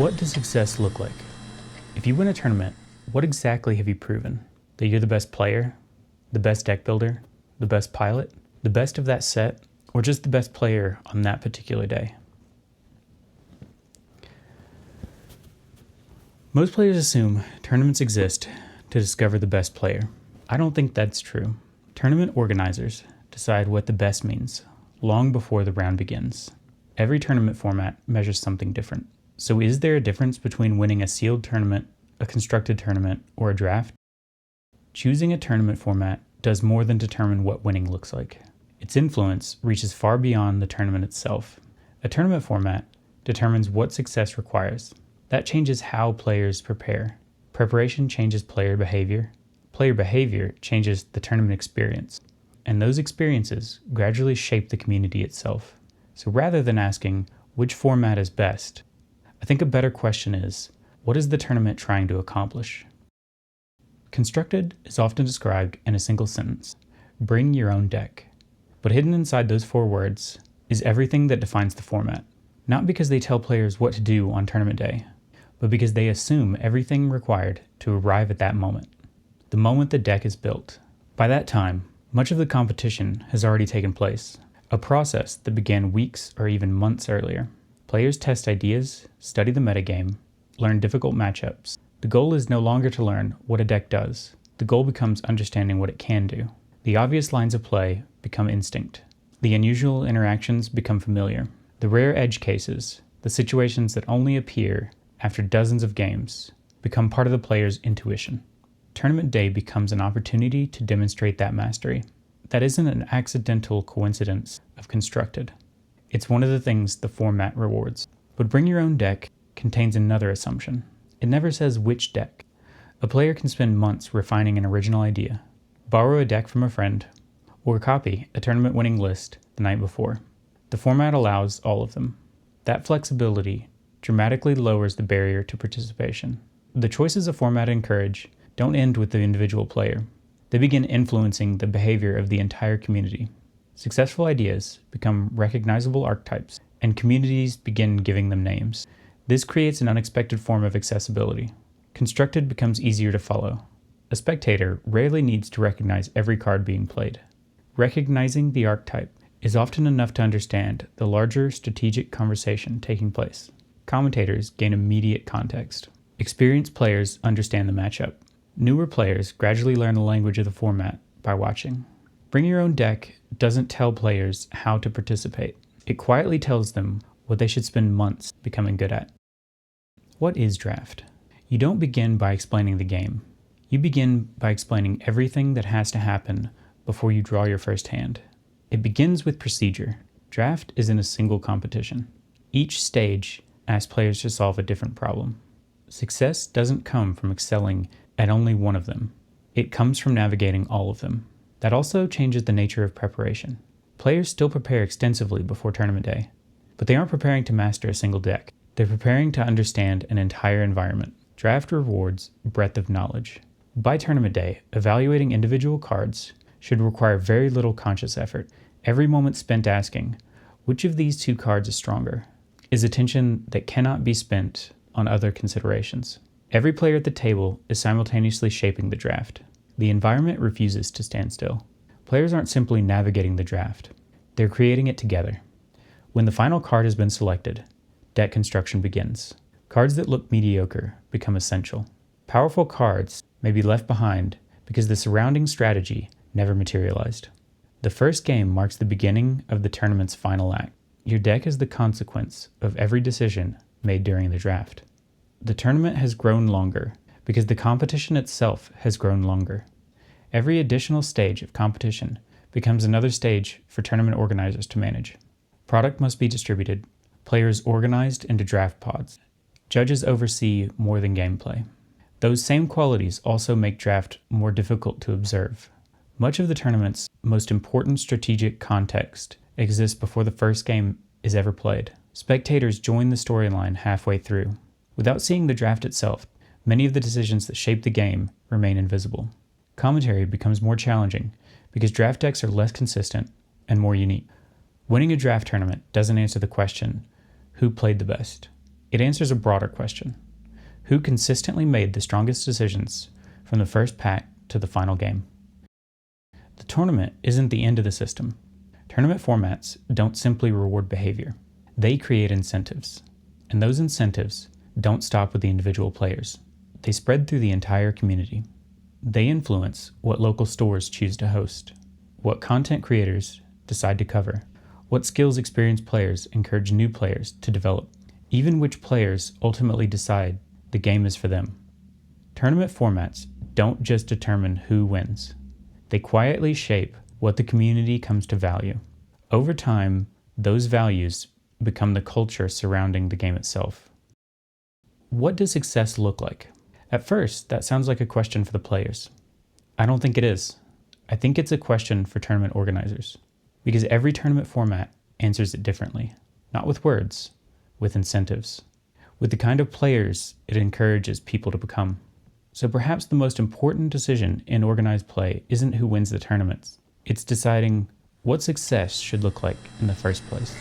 What does success look like? If you win a tournament, what exactly have you proven? That you're the best player, the best deck builder, the best pilot, the best of that set, or just the best player on that particular day? Most players assume tournaments exist to discover the best player. I don't think that's true. Tournament organizers decide what the best means long before the round begins. Every tournament format measures something different. So is there a difference between winning a sealed tournament, a constructed tournament, or a draft? Choosing a tournament format does more than determine what winning looks like. Its influence reaches far beyond the tournament itself. A tournament format determines what success requires. That changes how players prepare. Preparation changes player behavior. Player behavior changes the tournament experience. And those experiences gradually shape the community itself. So rather than asking which format is best, I think a better question is, what is the tournament trying to accomplish? Constructed is often described in a single sentence: bring your own deck. But hidden inside those 4 words is everything that defines the format. Not because they tell players what to do on tournament day, but because they assume everything required to arrive at that moment. The moment the deck is built. By that time, much of the competition has already taken place, a process that began weeks or even months earlier. Players test ideas, study the metagame, learn difficult matchups. The goal is no longer to learn what a deck does. The goal becomes understanding what it can do. The obvious lines of play become instinct. The unusual interactions become familiar. The rare edge cases, the situations that only appear after dozens of games, become part of the player's intuition. Tournament day becomes an opportunity to demonstrate that mastery. That isn't an accidental coincidence of constructed. It's one of the things the format rewards. But bring your own deck contains another assumption. It never says which deck. A player can spend months refining an original idea, borrow a deck from a friend, or copy a tournament-winning list the night before. The format allows all of them. That flexibility dramatically lowers the barrier to participation. The choices a format encourage don't end with the individual player. They begin influencing the behavior of the entire community. Successful ideas become recognizable archetypes, and communities begin giving them names. This creates an unexpected form of accessibility. Constructed becomes easier to follow. A spectator rarely needs to recognize every card being played. Recognizing the archetype is often enough to understand the larger strategic conversation taking place. Commentators gain immediate context. Experienced players understand the matchup. Newer players gradually learn the language of the format by watching. Bring your own deck doesn't tell players how to participate. It quietly tells them what they should spend months becoming good at. What is draft? You don't begin by explaining the game. You begin by explaining everything that has to happen before you draw your first hand. It begins with procedure. Draft isn't a single competition. Each stage asks players to solve a different problem. Success doesn't come from excelling at only one of them. It comes from navigating all of them. That also changes the nature of preparation. Players still prepare extensively before tournament day, but they aren't preparing to master a single deck. They're preparing to understand an entire environment. Draft rewards breadth of knowledge. By tournament day, evaluating individual cards should require very little conscious effort. Every moment spent asking, which of these 2 cards is stronger, is attention that cannot be spent on other considerations. Every player at the table is simultaneously shaping the draft. The environment refuses to stand still. Players aren't simply navigating the draft. They're creating it together. When the final card has been selected, deck construction begins. Cards that look mediocre become essential. Powerful cards may be left behind because the surrounding strategy never materialized. The first game marks the beginning of the tournament's final act. Your deck is the consequence of every decision made during the draft. The tournament has grown longer because the competition itself has grown longer. Every additional stage of competition becomes another stage for tournament organizers to manage. Product must be distributed, players organized into draft pods. Judges oversee more than gameplay. Those same qualities also make draft more difficult to observe. Much of the tournament's most important strategic context exists before the first game is ever played. Spectators join the storyline halfway through. Without seeing the draft itself, many of the decisions that shape the game remain invisible. Commentary becomes more challenging because draft decks are less consistent and more unique. Winning a draft tournament doesn't answer the question, who played the best? It answers a broader question: who consistently made the strongest decisions from the first pack to the final game? The tournament isn't the end of the system. Tournament formats don't simply reward behavior. They create incentives. And those incentives don't stop with the individual players. They spread through the entire community. They influence what local stores choose to host, what content creators decide to cover, what skills experienced players encourage new players to develop, even which players ultimately decide the game is for them. Tournament formats don't just determine who wins. They quietly shape what the community comes to value. Over time, those values become the culture surrounding the game itself. What does success look like? At first, that sounds like a question for the players. I don't think it is. I think it's a question for tournament organizers, because every tournament format answers it differently, not with words, with incentives, with the kind of players it encourages people to become. So perhaps the most important decision in organized play isn't who wins the tournaments. It's deciding what success should look like in the first place.